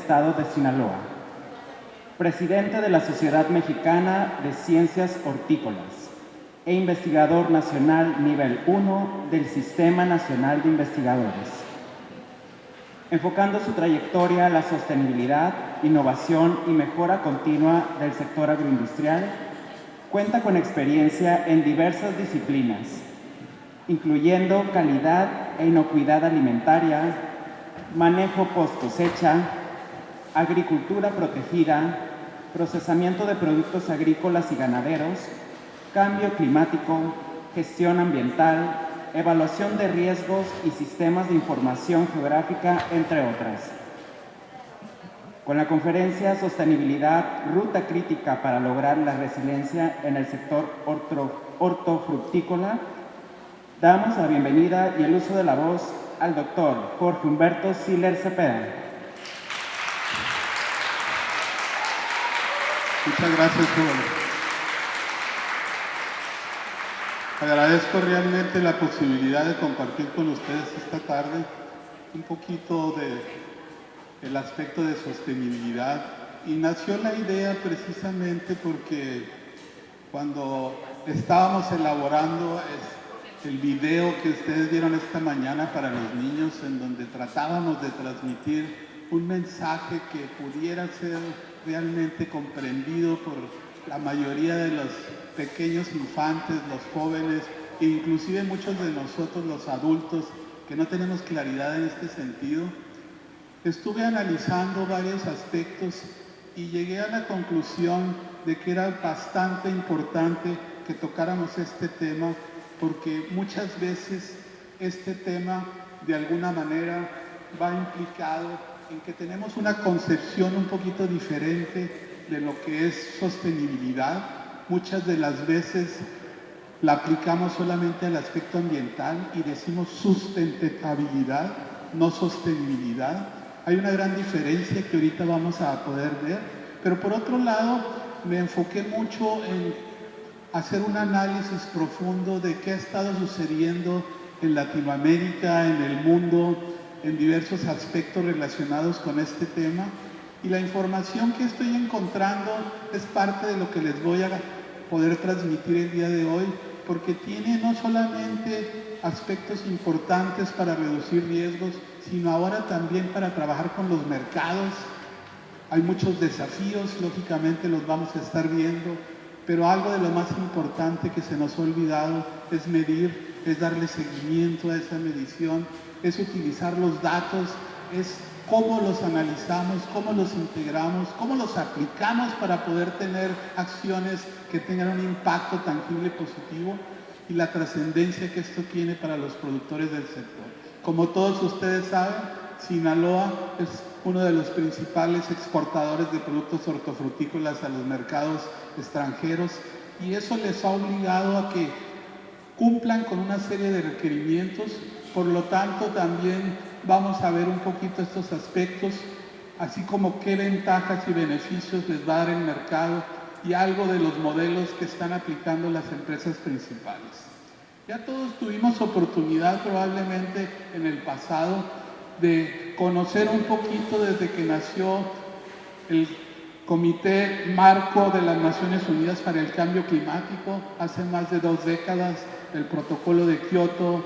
estado de Sinaloa, presidente de la Sociedad Mexicana de Ciencias Hortícolas e investigador nacional nivel 1 del Sistema Nacional de Investigadores. Enfocando su trayectoria a la sostenibilidad, innovación y mejora continua del sector agroindustrial, cuenta con experiencia en diversas disciplinas, incluyendo calidad e inocuidad alimentaria, manejo post cosecha, agricultura protegida, procesamiento de productos agrícolas y ganaderos, cambio climático, gestión ambiental, evaluación de riesgos y sistemas de información geográfica, entre otras. Con la conferencia Sostenibilidad, Ruta Crítica para lograr la resiliencia en el sector hortofrutícola, damos la bienvenida y el uso de la voz al doctor Jorge Humberto Siller Cepeda. Muchas gracias, Julio. Agradezco realmente la posibilidad de compartir con ustedes esta tarde un poquito del aspecto de sostenibilidad. Y nació la idea precisamente porque cuando estábamos elaborando el video que ustedes vieron esta mañana para los niños, en donde tratábamos de transmitir un mensaje que pudiera ser realmente comprendido por la mayoría de los pequeños infantes, los jóvenes, e inclusive muchos de nosotros los adultos que no tenemos claridad en este sentido, estuve analizando varios aspectos y llegué a la conclusión de que era bastante importante que tocáramos este tema, porque muchas veces este tema de alguna manera va implicado en que tenemos una concepción un poquito diferente de lo que es sostenibilidad. Muchas de las veces la aplicamos solamente al aspecto ambiental y decimos sustentabilidad, no sostenibilidad. Hay una gran diferencia que ahorita vamos a poder ver, pero por otro lado me enfoqué mucho en hacer un análisis profundo de qué ha estado sucediendo en Latinoamérica, en el mundo, en diversos aspectos relacionados con este tema. Y la información que estoy encontrando es parte de lo que les voy a poder transmitir el día de hoy, porque tiene no solamente aspectos importantes para reducir riesgos, sino ahora también para trabajar con los mercados. Hay muchos desafíos, lógicamente los vamos a estar viendo, pero algo de lo más importante que se nos ha olvidado es medir, es darle seguimiento a esa medición, es utilizar los datos, es cómo los analizamos, cómo los integramos, cómo los aplicamos para poder tener acciones que tengan un impacto tangible y positivo, y la trascendencia que esto tiene para los productores del sector. Como todos ustedes saben, Sinaloa es uno de los principales exportadores de productos hortofrutícolas a los mercados extranjeros, y eso les ha obligado a que cumplan con una serie de requerimientos. Por lo tanto, también vamos a ver un poquito estos aspectos, así como qué ventajas y beneficios les va a dar el mercado y algo de los modelos que están aplicando las empresas principales. Ya todos tuvimos oportunidad probablemente en el pasado de conocer un poquito desde que nació el Comité Marco de las Naciones Unidas para el Cambio Climático, hace más de 2 décadas, el Protocolo de Kioto,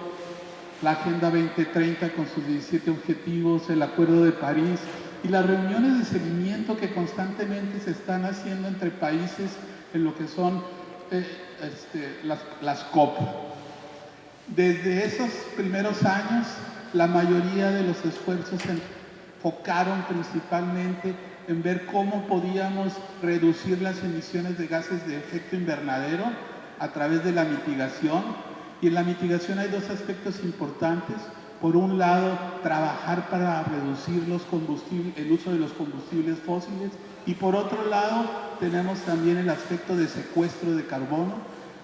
la Agenda 2030 con sus 17 objetivos, el Acuerdo de París y las reuniones de seguimiento que constantemente se están haciendo entre países en lo que son las COP. Desde esos primeros años, la mayoría de los esfuerzos se enfocaron principalmente en ver cómo podíamos reducir las emisiones de gases de efecto invernadero a través de la mitigación. Y en la mitigación hay 2 aspectos importantes. Por un lado, trabajar para reducir el uso de los combustibles fósiles, y por otro lado, tenemos también el aspecto de secuestro de carbono,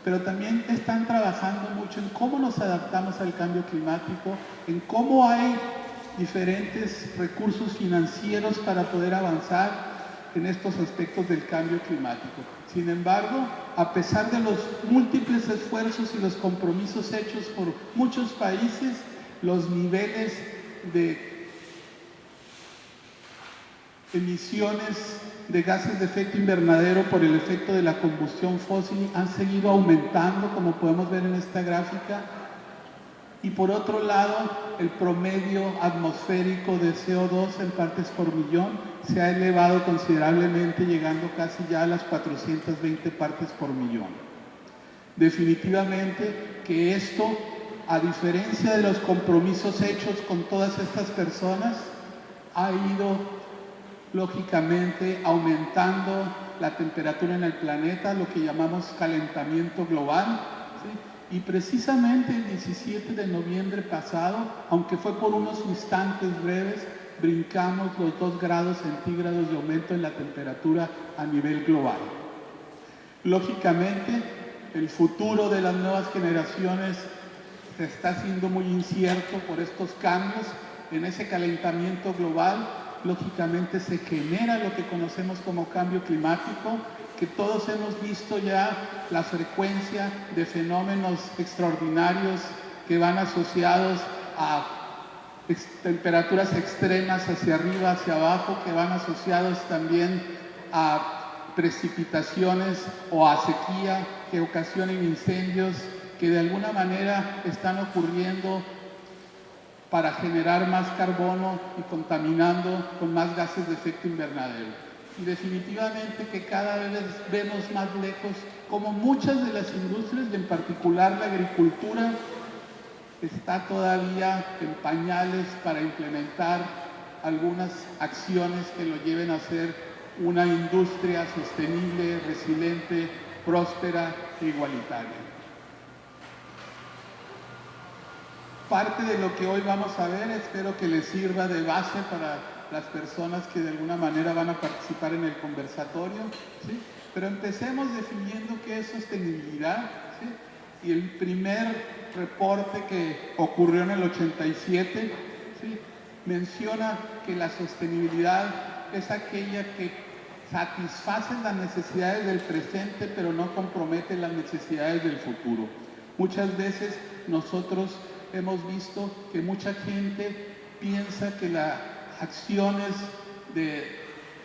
pero también están trabajando mucho en cómo nos adaptamos al cambio climático, en cómo hay diferentes recursos financieros para poder avanzar en estos aspectos del cambio climático. Sin embargo, a pesar de los múltiples esfuerzos y los compromisos hechos por muchos países, los niveles de emisiones de gases de efecto invernadero por el efecto de la combustión fósil han seguido aumentando, como podemos ver en esta gráfica, y por otro lado, el promedio atmosférico de CO2 en partes por millón se ha elevado considerablemente, llegando casi ya a las 420 partes por millón. Definitivamente que esto, a diferencia de los compromisos hechos con todas estas personas, ha ido lógicamente aumentando la temperatura en el planeta, lo que llamamos calentamiento global, ¿sí? Y precisamente el 17 de noviembre pasado, aunque fue por unos instantes breves, brincamos los 2 grados centígrados de aumento en la temperatura a nivel global. Lógicamente, el futuro de las nuevas generaciones se está haciendo muy incierto por estos cambios. En ese calentamiento global, lógicamente se genera lo que conocemos como cambio climático, que todos hemos visto ya la frecuencia de fenómenos extraordinarios que van asociados a temperaturas extremas hacia arriba, hacia abajo, que van asociados también a precipitaciones o a sequía que ocasionen incendios que de alguna manera están ocurriendo para generar más carbono y contaminando con más gases de efecto invernadero. Y definitivamente que cada vez vemos más lejos como muchas de las industrias, y en particular la agricultura, está todavía en pañales para implementar algunas acciones que lo lleven a ser una industria sostenible, resiliente, próspera e igualitaria. Parte de lo que hoy vamos a ver, espero que les sirva de base para las personas que de alguna manera van a participar en el conversatorio, ¿sí? Pero empecemos definiendo qué es sostenibilidad, ¿sí? Y el primer reporte que ocurrió en el 87, ¿sí?, menciona que la sostenibilidad es aquella que satisface las necesidades del presente, pero no compromete las necesidades del futuro. Muchas veces nosotros hemos visto que mucha gente piensa que las acciones de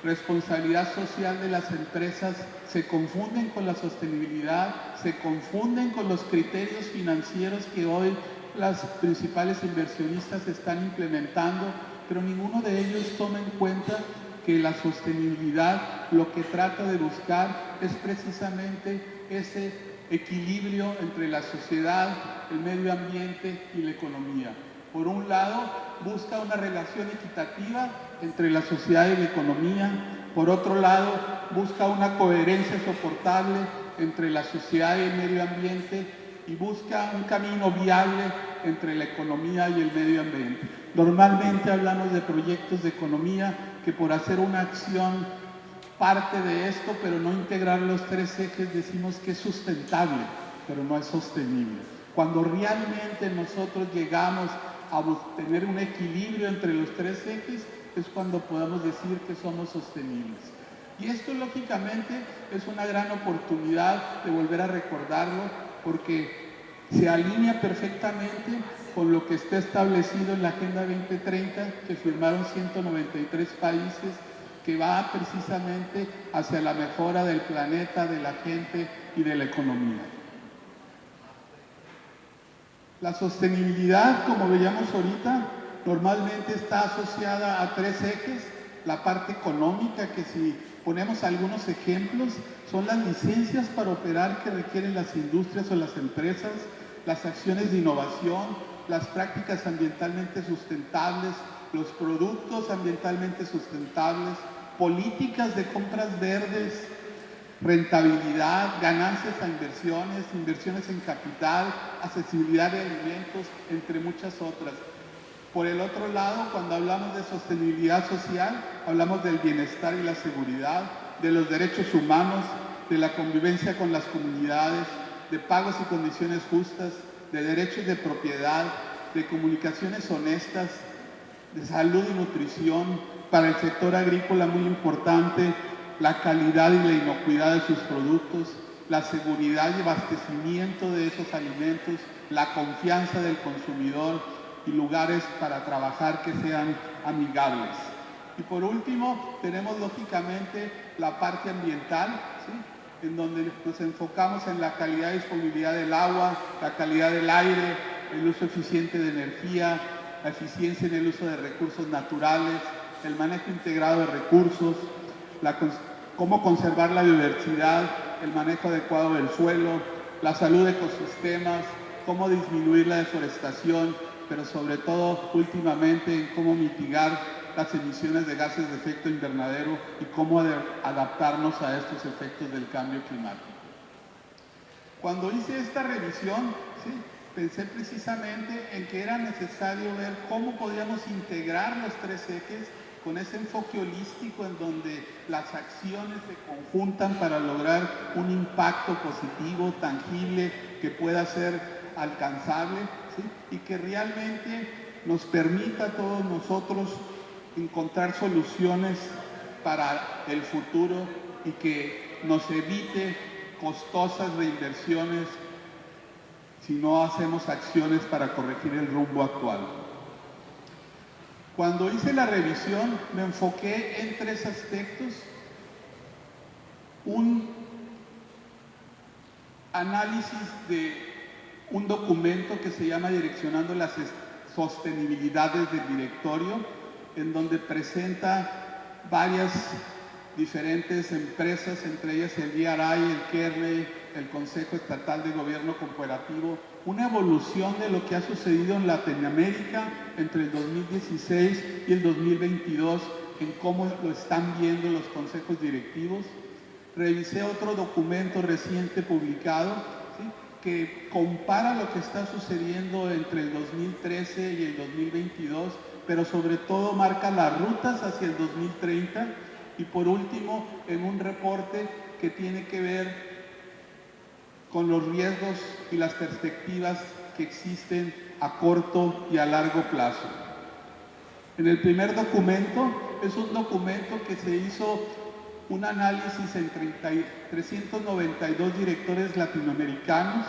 responsabilidad social de las empresas se confunden con la sostenibilidad, se confunden con los criterios financieros que hoy las principales inversionistas están implementando, pero ninguno de ellos toma en cuenta que la sostenibilidad lo que trata de buscar es precisamente ese equilibrio entre la sociedad, el medio ambiente y la economía. Por un lado, busca una relación equitativa entre la sociedad y la economía. Por otro lado, busca una coherencia soportable entre la sociedad y el medio ambiente y busca un camino viable entre la economía y el medio ambiente. Normalmente hablamos de proyectos de economía que por hacer una acción parte de esto, pero no integrar los 3 ejes, decimos que es sustentable, pero no es sostenible. Cuando realmente nosotros llegamos a tener un equilibrio entre los 3 ejes, es cuando podemos decir que somos sostenibles. Y esto lógicamente es una gran oportunidad de volver a recordarlo, porque se alinea perfectamente con lo que está establecido en la Agenda 2030, que firmaron 193 países, que va precisamente hacia la mejora del planeta, de la gente y de la economía. La sostenibilidad, como veíamos ahorita, normalmente está asociada a 3 ejes. La parte económica, que si ponemos algunos ejemplos, son las licencias para operar que requieren las industrias o las empresas, las acciones de innovación, las prácticas ambientalmente sustentables, los productos ambientalmente sustentables, políticas de compras verdes, rentabilidad, ganancias a inversiones, inversiones en capital, accesibilidad de alimentos, entre muchas otras. Por el otro lado, cuando hablamos de sostenibilidad social, hablamos del bienestar y la seguridad, de los derechos humanos, de la convivencia con las comunidades, de pagos y condiciones justas, de derechos de propiedad, de comunicaciones honestas, de salud y nutrición, para el sector agrícola muy importante, la calidad y la inocuidad de sus productos, la seguridad y abastecimiento de esos alimentos, la confianza del consumidor y lugares para trabajar que sean amigables. Y por último, tenemos lógicamente la parte ambiental, ¿sí?, en donde nos enfocamos en la calidad y disponibilidad del agua, la calidad del aire, el uso eficiente de energía, la eficiencia en el uso de recursos naturales, el manejo integrado de recursos, cómo conservar la biodiversidad, el manejo adecuado del suelo, la salud de ecosistemas, cómo disminuir la deforestación, pero sobre todo últimamente en cómo mitigar las emisiones de gases de efecto invernadero y cómo adaptarnos a estos efectos del cambio climático. Cuando hice esta revisión, ¿sí?, pensé precisamente en que era necesario ver cómo podíamos integrar los tres ejes con ese enfoque holístico en donde las acciones se conjuntan para lograr un impacto positivo, tangible, que pueda ser alcanzable, ¿sí?, y que realmente nos permita a todos nosotros encontrar soluciones para el futuro y que nos evite costosas reinversiones si no hacemos acciones para corregir el rumbo actual. Cuando hice la revisión me enfoqué en tres aspectos: un análisis de un documento que se llama Direccionando las Sostenibilidades del Directorio, en donde presenta varias diferentes empresas, entre ellas el DRI, el Kearney, el Consejo Estatal de Gobierno Cooperativo, una evolución de lo que ha sucedido en Latinoamérica entre el 2016 y el 2022, en cómo lo están viendo los consejos directivos. Revisé otro documento reciente publicado, ¿sí?, que compara lo que está sucediendo entre el 2013 y el 2022, pero sobre todo marca las rutas hacia el 2030. Y por último, en un reporte que tiene que ver con los riesgos y las perspectivas que existen a corto y a largo plazo. En el primer documento, es un documento que se hizo un análisis en 392 directores latinoamericanos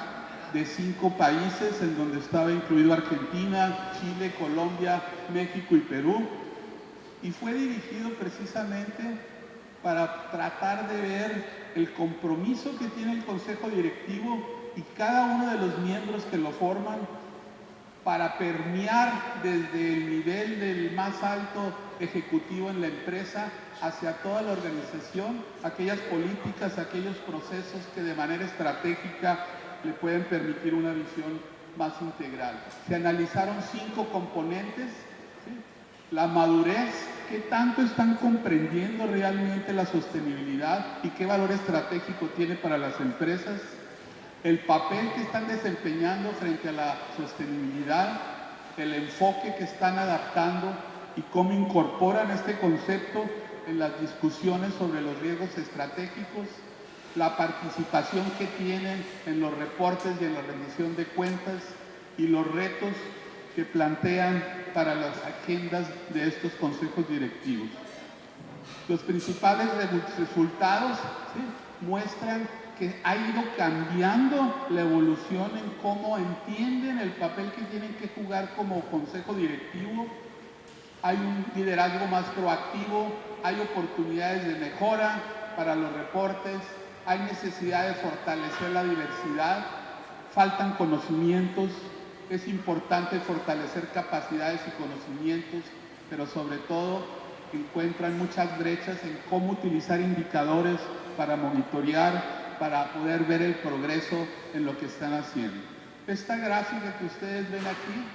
de 5 países, en donde estaba incluido Argentina, Chile, Colombia, México y Perú, y fue dirigido precisamente para tratar de ver el compromiso que tiene el Consejo Directivo y cada uno de los miembros que lo forman para permear desde el nivel del más alto ejecutivo en la empresa hacia toda la organización, aquellas políticas, aquellos procesos que de manera estratégica le pueden permitir una visión más integral. Se analizaron 5 componentes, ¿sí? La madurez, qué tanto están comprendiendo realmente la sostenibilidad y qué valor estratégico tiene para las empresas, el papel que están desempeñando frente a la sostenibilidad, el enfoque que están adaptando y cómo incorporan este concepto en las discusiones sobre los riesgos estratégicos, la participación que tienen en los reportes y en la rendición de cuentas y los retos que plantean para las agendas de estos consejos directivos. Los principales resultados, ¿sí?, muestran que ha ido cambiando la evolución en cómo entienden el papel que tienen que jugar como consejo directivo. Hay un liderazgo más proactivo, hay oportunidades de mejora para los reportes, hay necesidad de fortalecer la diversidad, faltan conocimientos, es importante fortalecer capacidades y conocimientos, pero sobre todo encuentran muchas brechas en cómo utilizar indicadores para monitorear, para poder ver el progreso en lo que están haciendo. Esta gráfica que ustedes ven aquí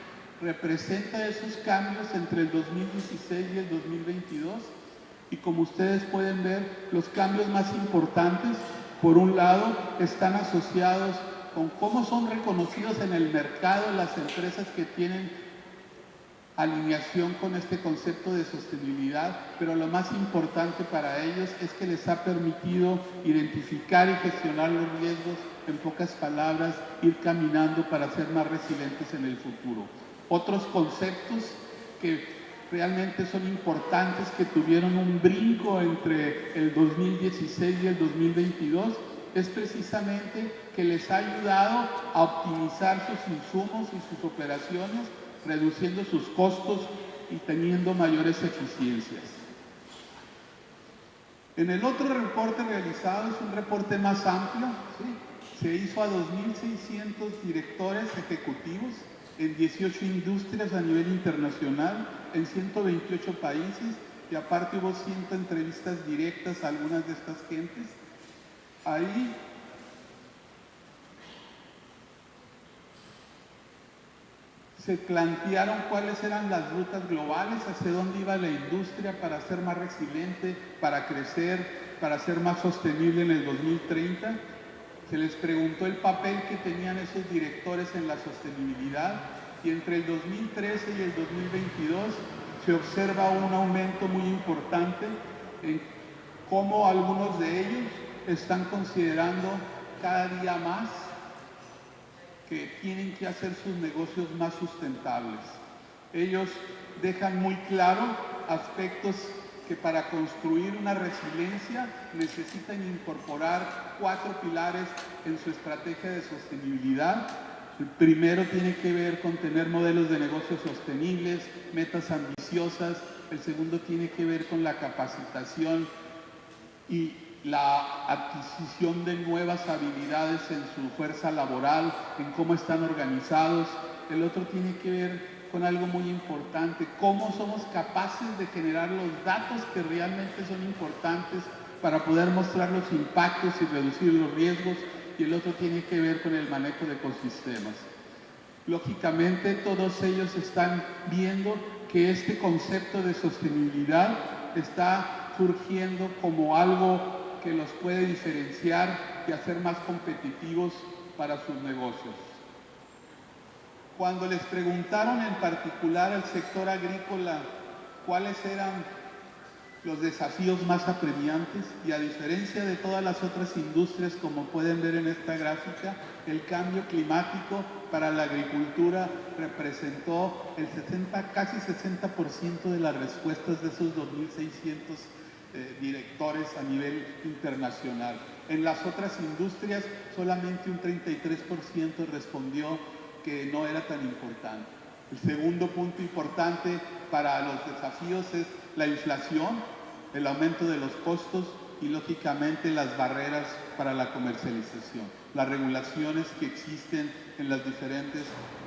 representa esos cambios entre el 2016 y el 2022, y como ustedes pueden ver, los cambios más importantes, por un lado, están asociados con cómo son reconocidos en el mercado las empresas que tienen alineación con este concepto de sostenibilidad, pero lo más importante para ellos es que les ha permitido identificar y gestionar los riesgos, en pocas palabras, ir caminando para ser más resilientes en el futuro. Otros conceptos que realmente son importantes, que tuvieron un brinco entre el 2016 y el 2022, es precisamente que les ha ayudado a optimizar sus insumos y sus operaciones, reduciendo sus costos y teniendo mayores eficiencias. En el otro reporte realizado, es un reporte más amplio, ¿sí? Se hizo a 2.600 directores ejecutivos en 18 industrias a nivel internacional, en 128 países, y aparte hubo 100 entrevistas directas a algunas de estas gentes. Ahí se plantearon cuáles eran las rutas globales, hacia dónde iba la industria para ser más resiliente, para crecer, para ser más sostenible en el 2030. Se les preguntó el papel que tenían esos directores en la sostenibilidad, y entre el 2013 y el 2022 se observa un aumento muy importante en cómo algunos de ellos están considerando cada día más que tienen que hacer sus negocios más sustentables. Ellos dejan muy claro aspectos que para construir una resiliencia necesitan incorporar 4 pilares en su estrategia de sostenibilidad. El primero tiene que ver con tener modelos de negocios sostenibles, metas ambiciosas. El segundo tiene que ver con la capacitación y la adquisición de nuevas habilidades en su fuerza laboral, en cómo están organizados. El otro tiene que ver con algo muy importante, cómo somos capaces de generar los datos que realmente son importantes para poder mostrar los impactos y reducir los riesgos. Y el otro tiene que ver con el manejo de ecosistemas. Lógicamente, todos ellos están viendo que este concepto de sostenibilidad está surgiendo como algo que los puede diferenciar y hacer más competitivos para sus negocios. Cuando les preguntaron en particular al sector agrícola cuáles eran los desafíos más apremiantes, y a diferencia de todas las otras industrias, como pueden ver en esta gráfica, el cambio climático para la agricultura representó el casi 60% de las respuestas de esos 2.600 directores a nivel internacional. En las otras industrias solamente un 33% respondió que no era tan importante. El segundo punto importante para los desafíos es la inflación, el aumento de los costos y lógicamente las barreras para la comercialización, las regulaciones que existen en los diferentes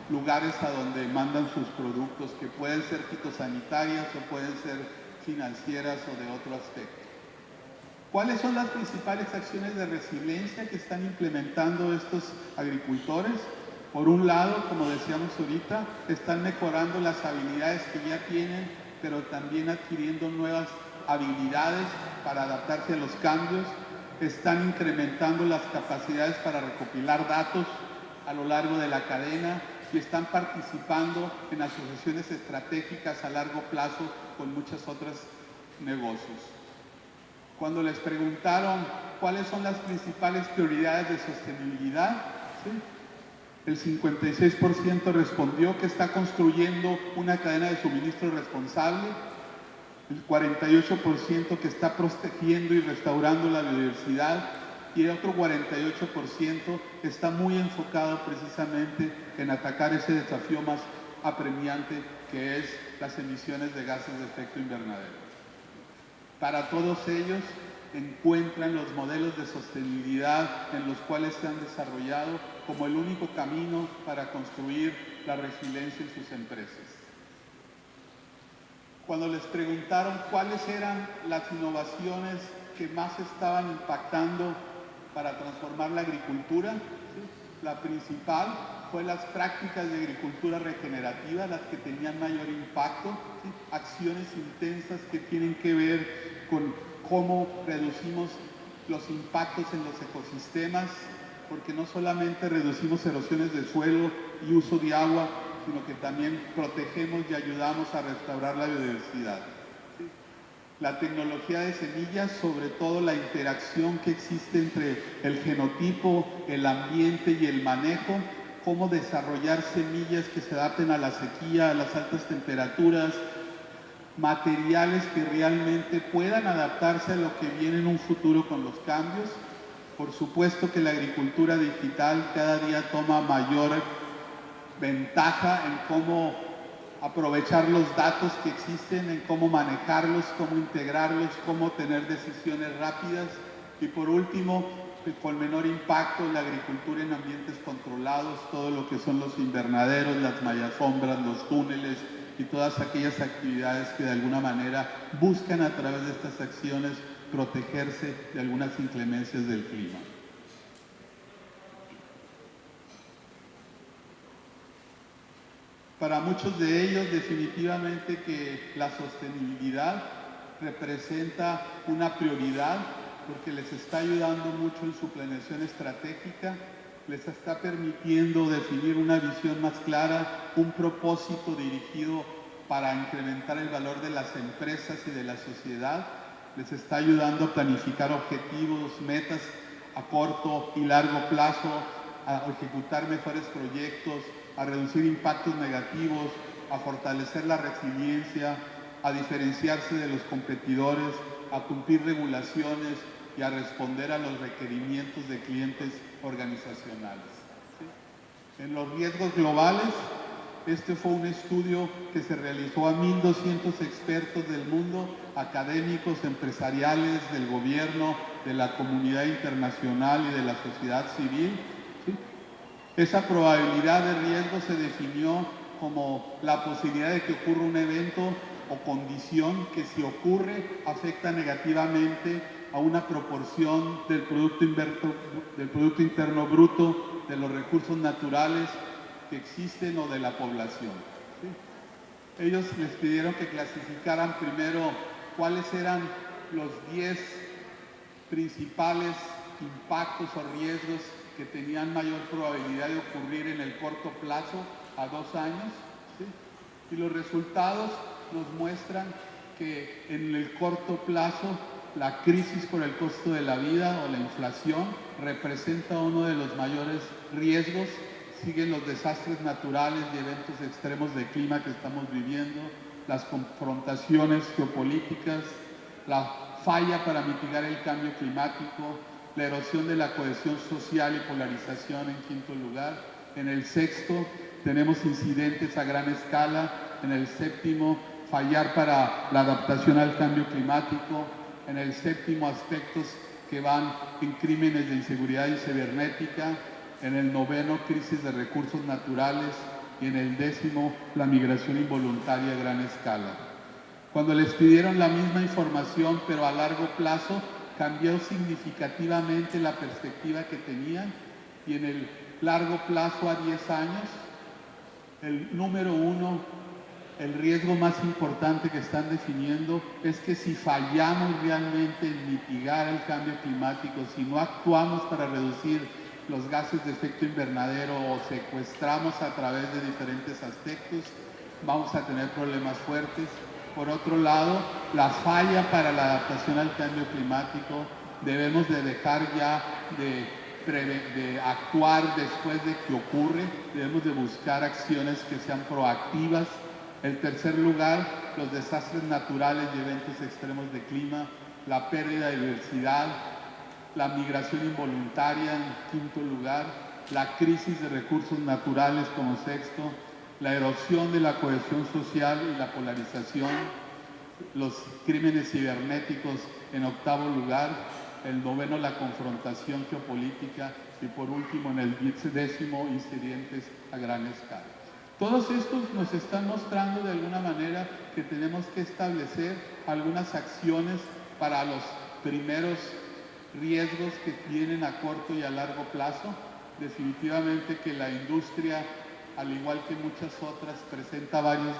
lugares a donde mandan sus productos, que pueden ser fitosanitarias o pueden ser financieras o de otro aspecto. ¿Cuáles son las principales acciones de resiliencia que están implementando estos agricultores? Por un lado, como decíamos ahorita, están mejorando las habilidades que ya tienen, pero también adquiriendo nuevas habilidades para adaptarse a los cambios. Están incrementando las capacidades para recopilar datos a lo largo de la cadena y están participando en asociaciones estratégicas a largo plazo con muchos otros negocios. Cuando les preguntaron cuáles son las principales prioridades de sostenibilidad, ¿sí?, el 56% respondió que está construyendo una cadena de suministro responsable, el 48% que está protegiendo y restaurando la biodiversidad, y el otro 48% está muy enfocado precisamente en atacar ese desafío más apremiante, que es las emisiones de gases de efecto invernadero. Para todos ellos encuentran los modelos de sostenibilidad en los cuales se han desarrollado como el único camino para construir la resiliencia en sus empresas. Cuando les preguntaron cuáles eran las innovaciones que más estaban impactando para transformar la agricultura, ¿sí?, la principal fue las prácticas de agricultura regenerativa, las que tenían mayor impacto, ¿sí?, acciones intensas que tienen que ver con cómo reducimos los impactos en los ecosistemas, porque no solamente reducimos erosiones de suelo y uso de agua, sino que también protegemos y ayudamos a restaurar la biodiversidad. ¿Sí? La tecnología de semillas, sobre todo la interacción que existe entre el genotipo, el ambiente y el manejo, cómo desarrollar semillas que se adapten a la sequía, a las altas temperaturas, materiales que realmente puedan adaptarse a lo que viene en un futuro con los cambios. Por supuesto que la agricultura digital cada día toma mayor ventaja en cómo aprovechar los datos que existen, en cómo manejarlos, cómo integrarlos, cómo tener decisiones rápidas. Y por último, con menor impacto, la agricultura en ambientes controlados, todo lo que son los invernaderos, las mallasombras, los túneles y todas aquellas actividades que de alguna manera buscan a través de estas acciones protegerse de algunas inclemencias del clima. Para muchos de ellos, definitivamente que la sostenibilidad representa una prioridad porque les está ayudando mucho en su planeación estratégica, les está permitiendo definir una visión más clara, un propósito dirigido para incrementar el valor de las empresas y de la sociedad, les está ayudando a planificar objetivos, metas a corto y largo plazo, a ejecutar mejores proyectos, a reducir impactos negativos, a fortalecer la resiliencia, a diferenciarse de los competidores, a cumplir regulaciones y a responder a los requerimientos de clientes organizacionales. ¿Sí? En los riesgos globales, este fue un estudio que se realizó a 1,200 expertos del mundo, académicos, empresariales, del gobierno, de la comunidad internacional y de la sociedad civil. ¿Sí? Esa probabilidad de riesgo se definió como la posibilidad de que ocurra un evento o condición que, si ocurre, afecta negativamente a una proporción del Producto Interno Bruto, de los recursos naturales que existen o de la población. ¿Sí? Ellos les pidieron que clasificaran primero cuáles eran los 10 principales impactos o riesgos que tenían mayor probabilidad de ocurrir en el corto plazo a 2 años. ¿Sí? Y los resultados nos muestran que en el corto plazo la crisis por el costo de la vida o la inflación representa uno de los mayores riesgos. Siguen los desastres naturales y eventos extremos de clima que estamos viviendo, las confrontaciones geopolíticas, la falla para mitigar el cambio climático, la erosión de la cohesión social y polarización en quinto lugar. En el sexto tenemos incidentes a gran escala. En el séptimo, fallar para la adaptación al cambio climático. En el séptimo, aspectos que van en crímenes de inseguridad y cibernética. En el noveno, crisis de recursos naturales. Y en el décimo, la migración involuntaria a gran escala. Cuando les pidieron la misma información, pero a largo plazo, cambió significativamente la perspectiva que tenían, y en el largo plazo a 10 años, el número 1, el riesgo más importante que están definiendo es que si fallamos realmente en mitigar el cambio climático, si no actuamos para reducir los gases de efecto invernadero o secuestramos a través de diferentes aspectos, vamos a tener problemas fuertes. Por otro lado, la falla para la adaptación al cambio climático, debemos de dejar ya de actuar después de que ocurre, debemos de buscar acciones que sean proactivas. En tercer lugar, los desastres naturales y eventos extremos de clima, la pérdida de diversidad, la migración involuntaria en quinto lugar, la crisis de recursos naturales como sexto, la erosión de la cohesión social y la polarización, los crímenes cibernéticos en octavo lugar, el noveno, la confrontación geopolítica, y por último, en el décimo, incidentes a gran escala. Todos estos nos están mostrando de alguna manera que tenemos que establecer algunas acciones para los primeros riesgos que tienen a corto y a largo plazo. Definitivamente que la industria, al igual que muchas otras, presenta varios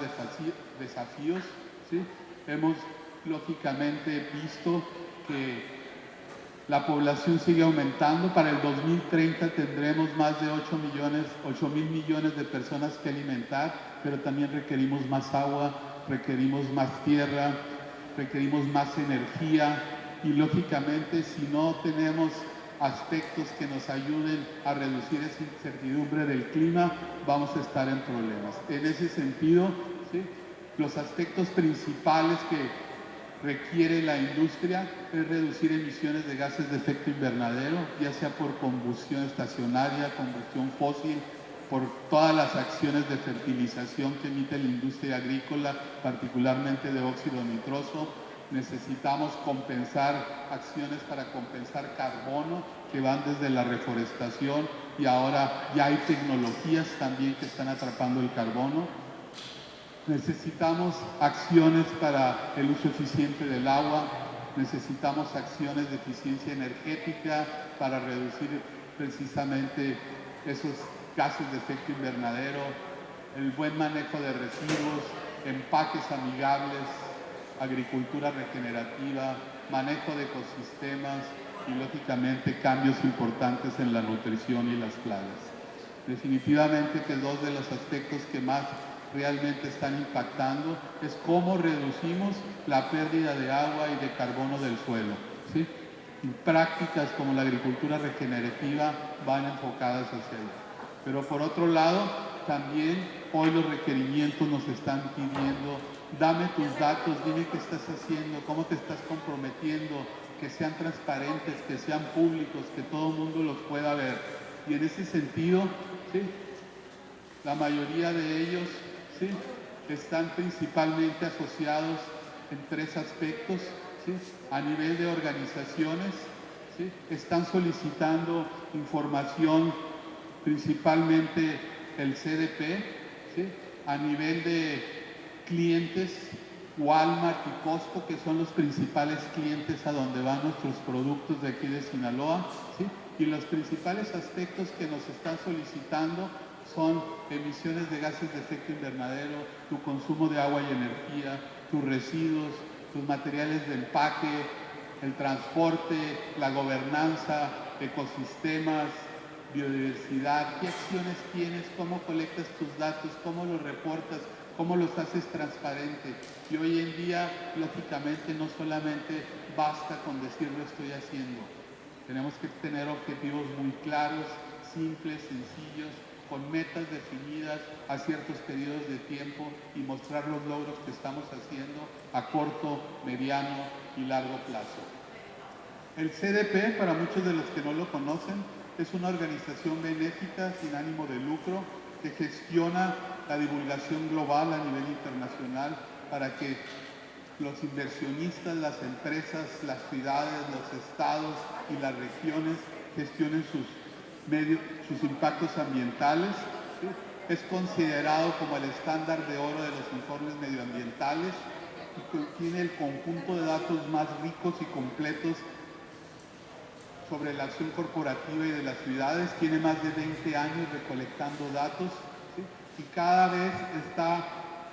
desafíos. ¿Sí? Hemos lógicamente visto que la población sigue aumentando. Para el 2030 tendremos más de 8.000 millones de personas que alimentar, pero también requerimos más agua, requerimos más tierra, requerimos más energía, y lógicamente si no tenemos aspectos que nos ayuden a reducir esa incertidumbre del clima, vamos a estar en problemas. En ese sentido, ¿sí?, los aspectos principales que requiere la industria es reducir emisiones de gases de efecto invernadero, ya sea por combustión estacionaria, combustión fósil, por todas las acciones de fertilización que emite la industria agrícola, particularmente de óxido nitroso. Necesitamos compensar acciones para compensar carbono que van desde la reforestación, y ahora ya hay tecnologías también que están atrapando el carbono. Necesitamos acciones para el uso eficiente del agua, necesitamos acciones de eficiencia energética para reducir precisamente esos gases de efecto invernadero, el buen manejo de residuos, empaques amigables, agricultura regenerativa, manejo de ecosistemas y, lógicamente, cambios importantes en la nutrición y las plagas. Definitivamente que dos de los aspectos que más realmente están impactando es cómo reducimos la pérdida de agua y de carbono del suelo, ¿sí? Y prácticas como la agricultura regenerativa van enfocadas hacia allá. Pero por otro lado, también hoy los requerimientos nos están pidiendo: dame tus datos, dime qué estás haciendo, cómo te estás comprometiendo, que sean transparentes, que sean públicos, que todo el mundo los pueda ver. Y en ese sentido, ¿sí?, la mayoría de ellos, ¿sí?, están principalmente asociados en tres aspectos, ¿sí? A nivel de organizaciones, ¿sí?, están solicitando información, principalmente el CDP, ¿sí? A nivel de clientes, Walmart y Costco, que son los principales clientes a donde van nuestros productos de aquí de Sinaloa, ¿sí? Y los principales aspectos que nos están solicitando son emisiones de gases de efecto invernadero, tu consumo de agua y energía, tus residuos, tus materiales de empaque, el transporte, la gobernanza, ecosistemas, biodiversidad, qué acciones tienes, cómo colectas tus datos, cómo los reportas, cómo los haces transparente. Y hoy en día, lógicamente, no solamente basta con decir lo estoy haciendo. Tenemos que tener objetivos muy claros, simples, sencillos, con metas definidas a ciertos periodos de tiempo, y mostrar los logros que estamos haciendo a corto, mediano y largo plazo. El CDP, para muchos de los que no lo conocen, es una organización benéfica sin ánimo de lucro que gestiona la divulgación global a nivel internacional para que los inversionistas, las empresas, las ciudades, los estados y las regiones gestionen sus impactos ambientales, ¿sí? Es considerado como el estándar de oro de los informes medioambientales y contiene el conjunto de datos más ricos y completos sobre la acción corporativa y de las ciudades. Tiene más de 20 años recolectando datos, ¿sí? Y cada vez está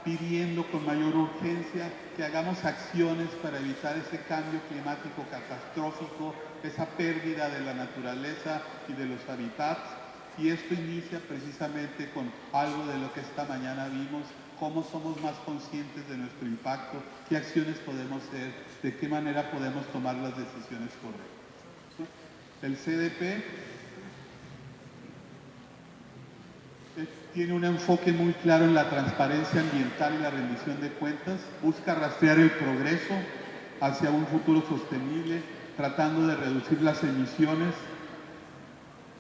pidiendo con mayor urgencia que hagamos acciones para evitar ese cambio climático catastrófico, esa pérdida de la naturaleza y de los hábitats. Y esto inicia precisamente con algo de lo que esta mañana vimos: cómo somos más conscientes de nuestro impacto, qué acciones podemos hacer, de qué manera podemos tomar las decisiones correctas. El CDP tiene un enfoque muy claro en la transparencia ambiental y la rendición de cuentas. Busca rastrear el progreso hacia un futuro sostenible, tratando de reducir las emisiones,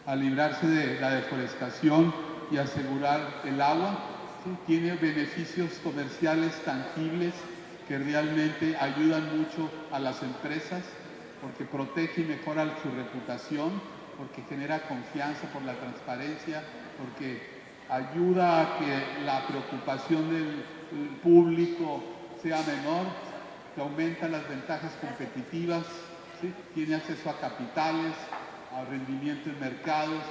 a librarse de la deforestación y asegurar el agua. ¿Sí? Tiene beneficios comerciales tangibles que realmente ayudan mucho a las empresas, porque protege y mejora su reputación, porque genera confianza por la transparencia, porque ayuda a que la preocupación del público sea menor, que aumenta las ventajas competitivas, ¿sí? Tiene acceso a capitales, a rendimiento en mercados,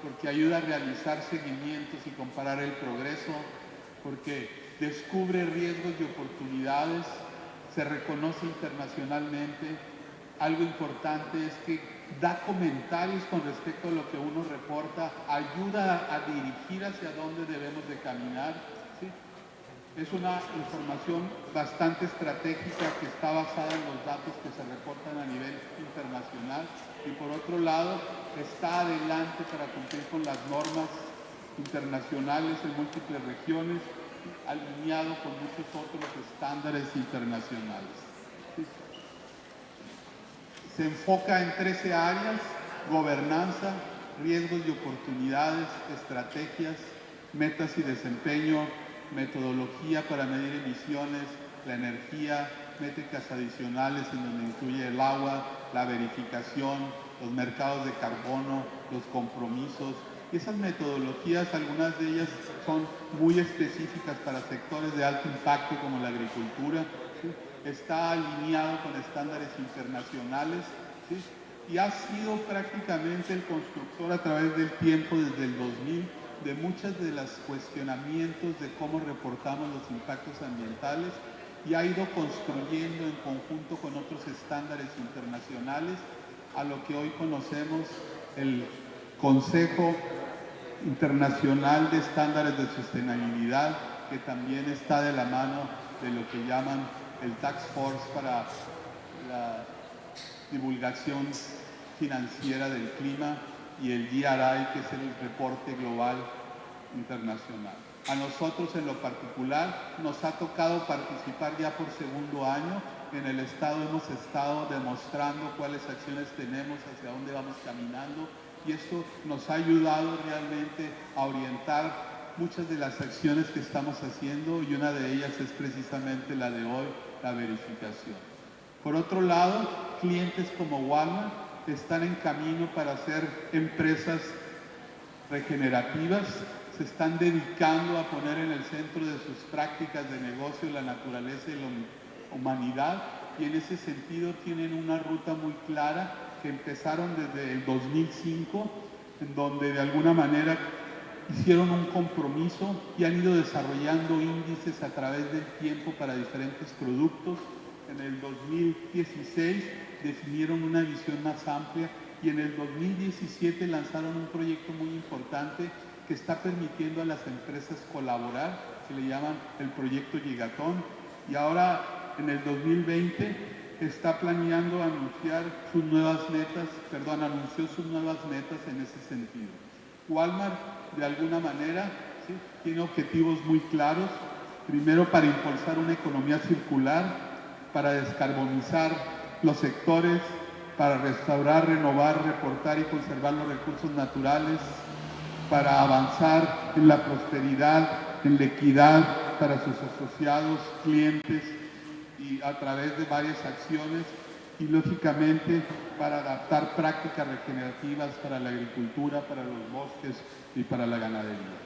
porque ayuda a realizar seguimientos y comparar el progreso, porque descubre riesgos y oportunidades, se reconoce internacionalmente. Algo importante es que da comentarios con respecto a lo que uno reporta, ayuda a dirigir hacia dónde debemos de caminar, ¿sí? Es una información bastante estratégica que está basada en los datos que se reportan a nivel internacional, y por otro lado está adelante para cumplir con las normas internacionales en múltiples regiones, alineado con muchos otros estándares internacionales. ¿Sí? Se enfoca en 13 áreas: gobernanza, riesgos y oportunidades, estrategias, metas y desempeño, metodología para medir emisiones, la energía, métricas adicionales en donde incluye el agua, la verificación, los mercados de carbono, los compromisos. Y esas metodologías, algunas de ellas son muy específicas para sectores de alto impacto como la agricultura, ¿sí? Está alineado con estándares internacionales, ¿sí? Y ha sido prácticamente el constructor a través del tiempo, desde el 2000, de muchos de los cuestionamientos de cómo reportamos los impactos ambientales, y ha ido construyendo en conjunto con otros estándares internacionales a lo que hoy conocemos el Consejo Internacional de Estándares de Sostenibilidad, que también está de la mano de lo que llaman el Task Force para la divulgación financiera del clima, y el GRI, que es el reporte global internacional. A nosotros en lo particular nos ha tocado participar ya por segundo año. En el Estado hemos estado demostrando cuáles acciones tenemos, hacia dónde vamos caminando, y esto nos ha ayudado realmente a orientar muchas de las acciones que estamos haciendo, y una de ellas es precisamente la de hoy, la verificación. Por otro lado, clientes como Walmart están en camino para ser empresas regenerativas, se están dedicando a poner en el centro de sus prácticas de negocio la naturaleza y la humanidad, y en ese sentido tienen una ruta muy clara que empezaron desde el 2005, en donde de alguna manera hicieron un compromiso y han ido desarrollando índices a través del tiempo para diferentes productos. En el 2016 definieron una visión más amplia, y en el 2017 lanzaron un proyecto muy importante que está permitiendo a las empresas colaborar, que le llaman el proyecto Gigatón, y ahora en el 2020 está planeando anunciar sus nuevas metas, anunció sus nuevas metas en ese sentido. Walmart, de alguna manera, ¿sí?, tiene objetivos muy claros. Primero, para impulsar una economía circular, para descarbonizar los sectores, para restaurar, renovar, reportar y conservar los recursos naturales, para avanzar en la prosperidad, en la equidad para sus asociados, clientes, y a través de varias acciones, y lógicamente para adaptar prácticas regenerativas para la agricultura, para los bosques y para la ganadería.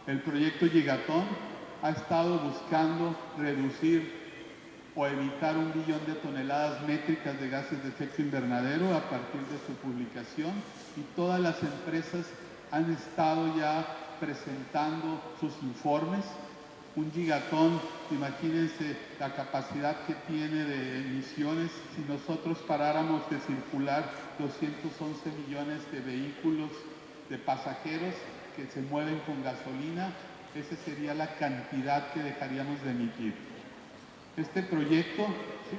El proyecto Gigatón ha estado buscando reducir o evitar 1 billón de toneladas métricas de gases de efecto invernadero a partir de su publicación, y todas las empresas han estado ya presentando sus informes. Un gigatón, imagínense la capacidad que tiene de emisiones. Si nosotros paráramos de circular 211 millones de vehículos de pasajeros que se mueven con gasolina, esa sería la cantidad que dejaríamos de emitir. Este proyecto, ¿sí?,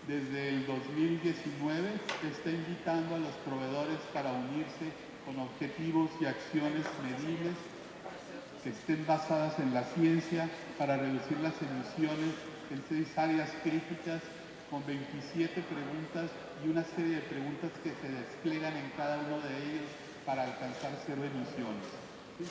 desde el 2019 está invitando a los proveedores para unirse con objetivos y acciones medibles que estén basadas en la ciencia para reducir las emisiones en 6 áreas críticas, con 27 preguntas y una serie de preguntas que se desplegan en cada uno de ellos para alcanzar 0 emisiones, ¿sí?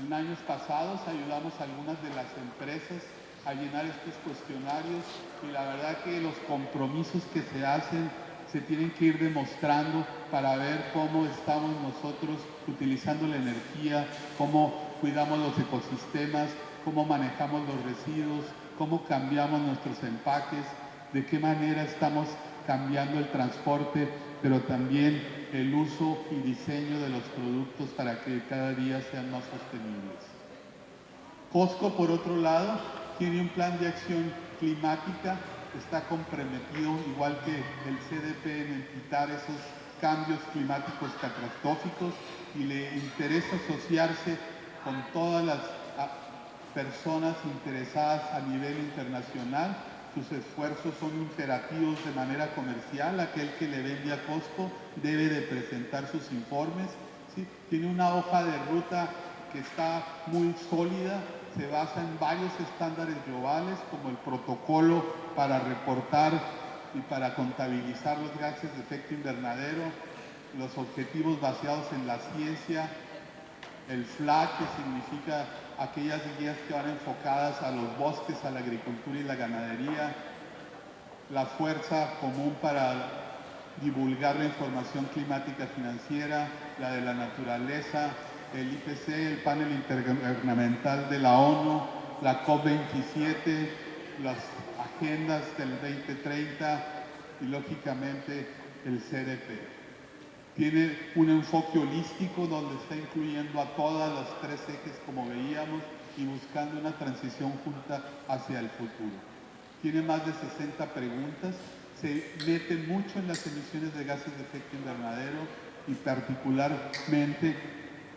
En años pasados ayudamos a algunas de las empresas a llenar estos cuestionarios, y la verdad que los compromisos que se hacen se tienen que ir demostrando para ver cómo estamos nosotros utilizando la energía, cómo cuidamos los ecosistemas, cómo manejamos los residuos, cómo cambiamos nuestros empaques, de qué manera estamos cambiando el transporte, pero también el uso y diseño de los productos para que cada día sean más sostenibles. Costco, por otro lado, tiene un plan de acción climática, está comprometido, igual que el CDP, en evitar esos cambios climáticos catastróficos, y le interesa asociarse con todas las personas interesadas a nivel internacional. Sus esfuerzos son imperativos de manera comercial. Aquel que le vende a Costco debe de presentar sus informes, ¿sí? Tiene una hoja de ruta que está muy sólida, se basa en varios estándares globales, como el protocolo para reportar y para contabilizar los gases de efecto invernadero, los objetivos basados en la ciencia, el FLAG, que significa aquellas guías que van enfocadas a los bosques, a la agricultura y la ganadería, la Fuerza Común para divulgar la información climática financiera, la de la naturaleza, el IPC, el panel intergubernamental de la ONU, la COP27, las agendas del 2030 y lógicamente el CDP. Tiene un enfoque holístico donde está incluyendo a todas las tres ejes como veíamos y buscando una transición junta hacia el futuro. Tiene más de 60 preguntas, se mete mucho en las emisiones de gases de efecto invernadero y particularmente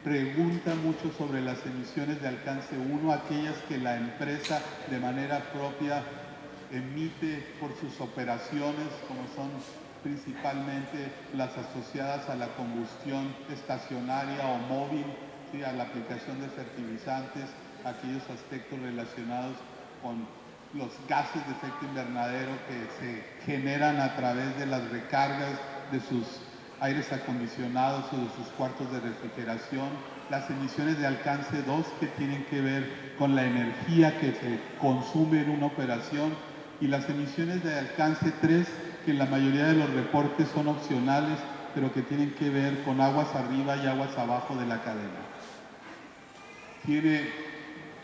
pregunta mucho sobre las emisiones de alcance 1, aquellas que la empresa de manera propia emite por sus operaciones, como son principalmente las asociadas a la combustión estacionaria o móvil, ¿sí? A la aplicación de fertilizantes, aquellos aspectos relacionados con los gases de efecto invernadero que se generan a través de las recargas de sus aires acondicionados o de sus cuartos de refrigeración, las emisiones de alcance 2 que tienen que ver con la energía que se consume en una operación y las emisiones de alcance 3 que en la mayoría de los reportes son opcionales, pero que tienen que ver con aguas arriba y aguas abajo de la cadena. Tiene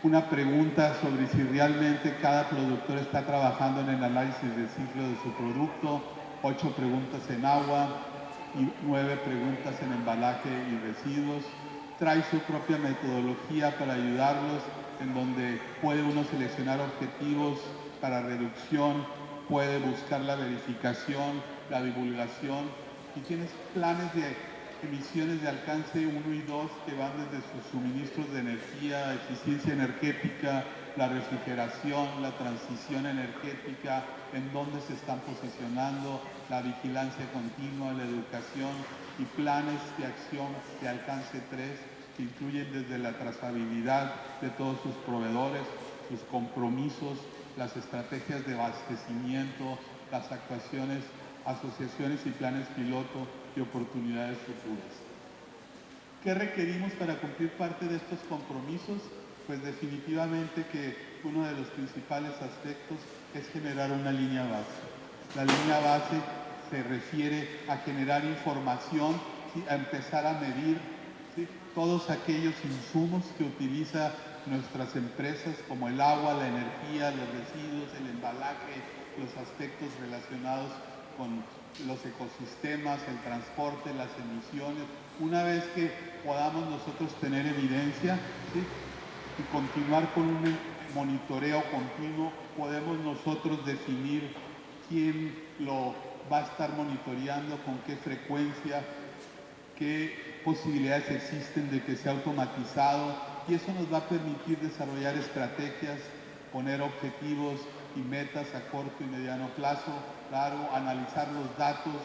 una pregunta sobre si realmente cada productor está trabajando en el análisis del ciclo de su producto, 8 preguntas en agua y 9 preguntas en embalaje y residuos. Trae su propia metodología para ayudarlos, en donde puede uno seleccionar objetivos para reducción, puede buscar la verificación, la divulgación y tienes planes de emisiones de alcance 1 y 2 que van desde sus suministros de energía, eficiencia energética, la refrigeración, la transición energética, en dónde se están posicionando, la vigilancia continua, la educación y planes de acción de alcance 3 que incluyen desde la trazabilidad de todos sus proveedores, sus compromisos, las estrategias de abastecimiento, las actuaciones, asociaciones y planes piloto y oportunidades futuras. ¿Qué requerimos para cumplir parte de estos compromisos? Pues definitivamente que uno de los principales aspectos es generar una línea base. La línea base se refiere a generar información, ¿sí? A empezar a medir, ¿sí? Todos aquellos insumos que utiliza nuestras empresas como el agua, la energía, los residuos, el embalaje, los aspectos relacionados con los ecosistemas, el transporte, las emisiones. Una vez que podamos nosotros tener evidencia, ¿sí? Y continuar con un monitoreo continuo, podemos nosotros definir quién lo va a estar monitoreando, con qué frecuencia, qué posibilidades existen de que sea automatizado, y eso nos va a permitir desarrollar estrategias, poner objetivos y metas a corto y mediano plazo, claro, analizar los datos,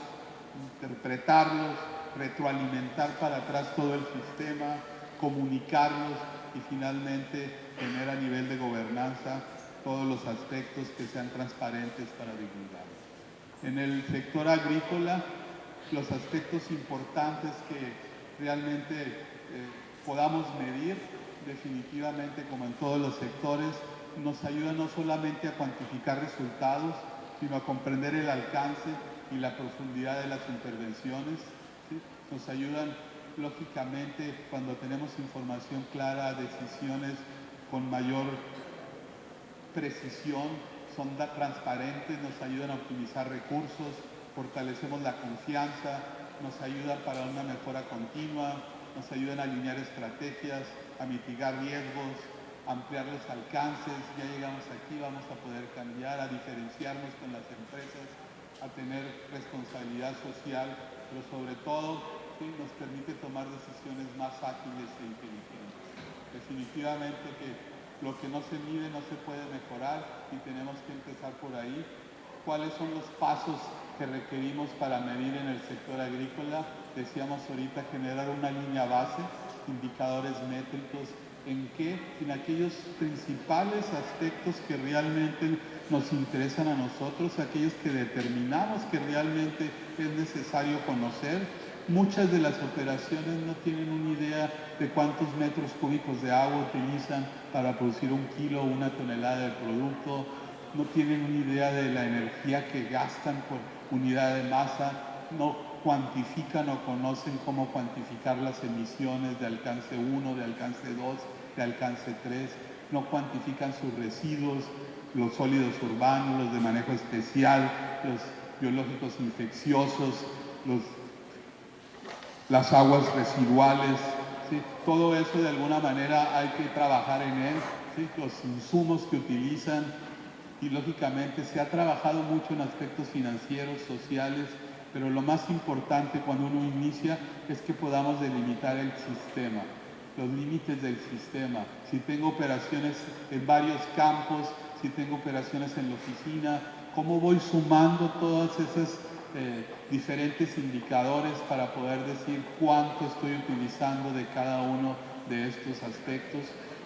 interpretarlos, retroalimentar para atrás todo el sistema, comunicarlos y finalmente tener a nivel de gobernanza todos los aspectos que sean transparentes para divulgar. En el sector agrícola, los aspectos importantes que realmente podamos medir, definitivamente como en todos los sectores, nos ayuda no solamente a cuantificar resultados, sino a comprender el alcance y la profundidad de las intervenciones, ¿sí? Nos ayudan, lógicamente, cuando tenemos información clara, decisiones con mayor precisión, son transparentes, nos ayudan a optimizar recursos, fortalecemos la confianza, nos ayudan para una mejora continua, nos ayudan a alinear estrategias, a mitigar riesgos, a ampliar los alcances. Ya llegamos aquí, vamos a poder cambiar, a diferenciarnos con las empresas, a tener responsabilidad social, pero sobre todo, ¿sí? Nos permite tomar decisiones más ágiles e inteligentes. Definitivamente que lo que no se mide no se puede mejorar y tenemos que empezar por ahí. ¿Cuáles son los pasos que requerimos para medir en el sector agrícola? Decíamos ahorita generar una línea base, indicadores métricos, en aquellos principales aspectos que realmente nos interesan a nosotros, aquellos que determinamos que realmente es necesario conocer, Muchas de las operaciones no tienen una idea de cuántos metros cúbicos de agua utilizan para producir 1 kilo o 1 tonelada de producto, no tienen una idea de la energía que gastan por unidad de masa, no cuantifican o conocen cómo cuantificar las emisiones de alcance 1, de alcance 2, de alcance 3, no cuantifican sus residuos, los sólidos urbanos, los de manejo especial, los biológicos infecciosos, las aguas residuales, ¿sí? Todo eso de alguna manera hay que trabajar en él, ¿sí? Los insumos que utilizan, y lógicamente se ha trabajado mucho en aspectos financieros, sociales, pero lo más importante cuando uno inicia es que podamos delimitar el sistema, los límites del sistema. Si tengo operaciones en varios campos, si tengo operaciones en la oficina, ¿cómo voy sumando todas esas diferentes indicadores para poder decir cuánto estoy utilizando de cada uno de estos aspectos?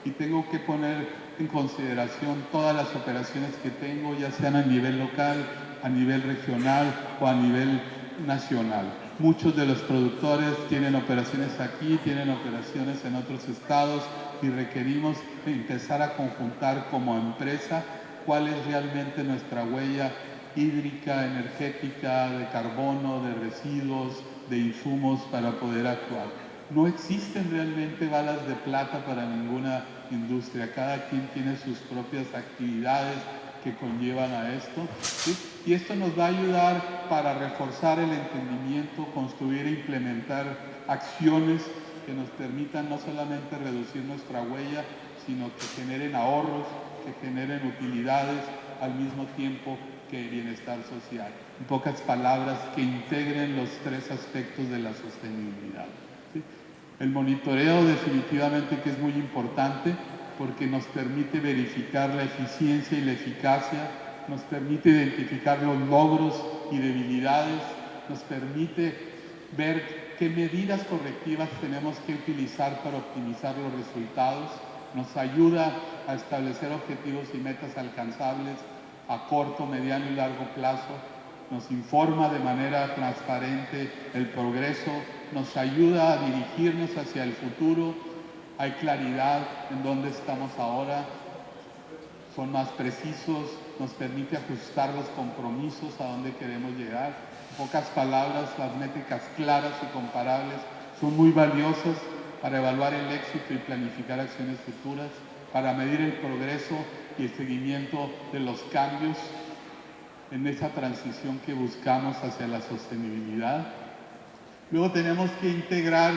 Y tengo que poner en consideración todas las operaciones que tengo, ya sean a nivel local, a nivel regional o a nivel nacional. Muchos de los productores tienen operaciones aquí, tienen operaciones en otros estados y requerimos empezar a conjuntar como empresa cuál es realmente nuestra huella hídrica, energética, de carbono, de residuos, de insumos para poder actuar. No existen realmente balas de plata para ninguna industria, cada quien tiene sus propias actividades que conllevan a esto, ¿sí? Y esto nos va a ayudar para reforzar el entendimiento, construir e implementar acciones que nos permitan no solamente reducir nuestra huella, sino que generen ahorros, que generen utilidades al mismo tiempo que bienestar social. En pocas palabras, que integren los 3 aspectos de la sostenibilidad, ¿sí? El monitoreo definitivamente que es muy importante porque nos permite verificar la eficiencia y la eficacia, nos permite identificar los logros y debilidades, nos permite ver qué medidas correctivas tenemos que utilizar para optimizar los resultados, nos ayuda a establecer objetivos y metas alcanzables a corto, mediano y largo plazo, nos informa de manera transparente el progreso, nos ayuda a dirigirnos hacia el futuro, hay claridad en dónde estamos ahora, son más precisos, nos permite ajustar los compromisos a dónde queremos llegar. En pocas palabras, las métricas claras y comparables son muy valiosas para evaluar el éxito y planificar acciones futuras, para medir el progreso y el seguimiento de los cambios en esa transición que buscamos hacia la sostenibilidad. Luego tenemos que integrar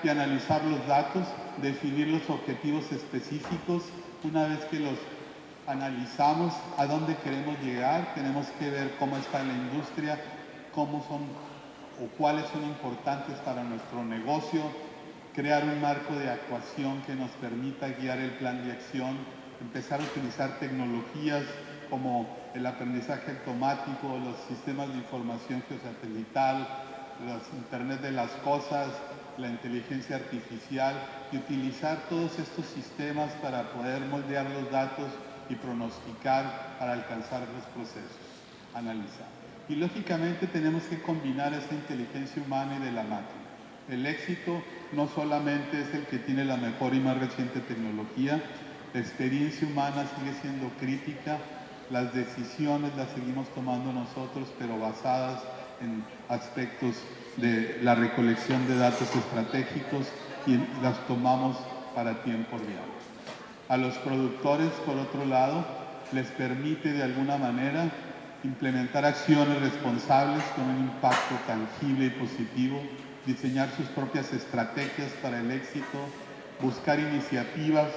y analizar los datos, definir los objetivos específicos. Una vez que los analizamos a dónde queremos llegar, tenemos que ver cómo está la industria, cómo son o cuáles son importantes para nuestro negocio, crear un marco de actuación que nos permita guiar el plan de acción, empezar a utilizar tecnologías como el aprendizaje automático, los sistemas de información geosatelital, los Internet de las cosas, la inteligencia artificial, y utilizar todos estos sistemas para poder moldear los datos y pronosticar para alcanzar los procesos, analizar. Y lógicamente tenemos que combinar esa inteligencia humana y de la máquina. El éxito no solamente es el que tiene la mejor y más reciente tecnología, la experiencia humana sigue siendo crítica, las decisiones las seguimos tomando nosotros, pero basadas en aspectos de la recolección de datos estratégicos y las tomamos para tiempo real. A los productores, por otro lado, les permite de alguna manera implementar acciones responsables con un impacto tangible y positivo, diseñar sus propias estrategias para el éxito, buscar iniciativas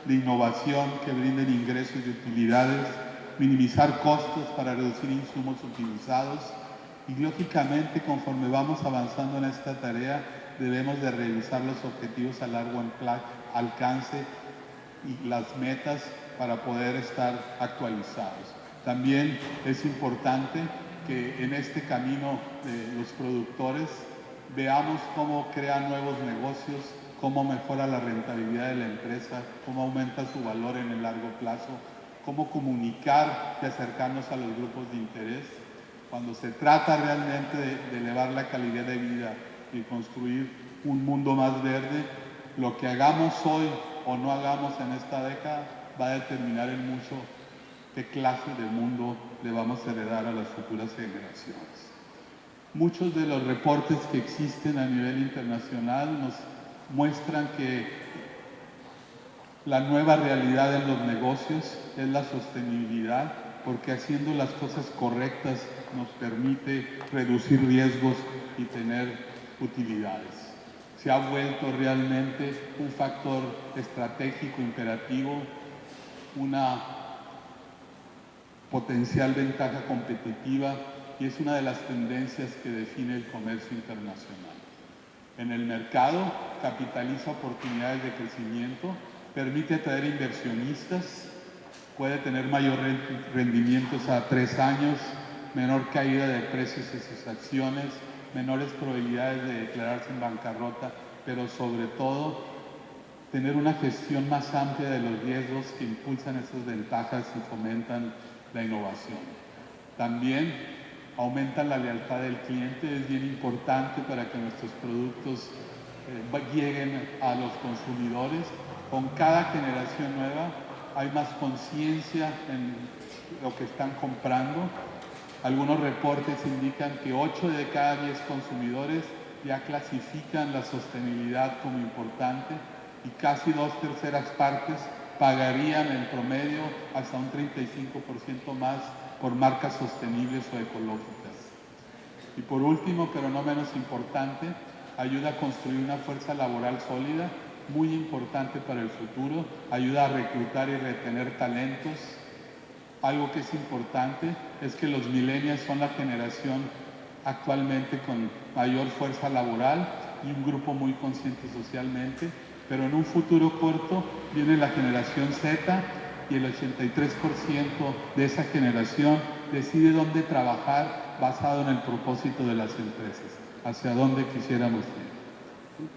de innovación que brinden ingresos y utilidades, minimizar costos para reducir insumos utilizados y lógicamente conforme vamos avanzando en esta tarea debemos de revisar los objetivos a largo alcance y las metas para poder estar actualizados. También es importante que en este camino de los productores veamos cómo crean nuevos negocios, cómo mejora la rentabilidad de la empresa, cómo aumenta su valor en el largo plazo, cómo comunicar y acercarnos a los grupos de interés. Cuando se trata realmente de elevar la calidad de vida y construir un mundo más verde. Lo que hagamos hoy o no hagamos en esta década va a determinar en mucho qué clase de mundo le vamos a heredar a las futuras generaciones. Muchos de los reportes que existen a nivel internacional nos muestran que la nueva realidad en los negocios es la sostenibilidad, porque haciendo las cosas correctas nos permite reducir riesgos y tener utilidades. Se ha vuelto realmente un factor estratégico imperativo, una potencial ventaja competitiva, y es una de las tendencias que define el comercio internacional. En el mercado capitaliza oportunidades de crecimiento, permite atraer inversionistas, puede tener mayor rendimientos a 3 años, menor caída de precios de sus acciones, menores probabilidades de declararse en bancarrota, pero sobre todo tener una gestión más amplia de los riesgos que impulsan esas ventajas y fomentan la innovación. También aumentan la lealtad del cliente, es bien importante para que nuestros productos lleguen a los consumidores. Con cada generación nueva hay más conciencia en lo que están comprando. Algunos reportes indican que 8 de cada 10 consumidores ya clasifican la sostenibilidad como importante y casi 2/3 partes pagarían en promedio hasta un 35% más por marcas sostenibles o ecológicas. Y por último, pero no menos importante, ayuda a construir una fuerza laboral sólida, muy importante para el futuro, ayuda a reclutar y retener talentos. Algo que es importante es que los millennials son la generación actualmente con mayor fuerza laboral y un grupo muy consciente socialmente, pero en un futuro corto viene la generación Z y el 83% de esa generación decide dónde trabajar basado en el propósito de las empresas, hacia dónde quisiéramos ir.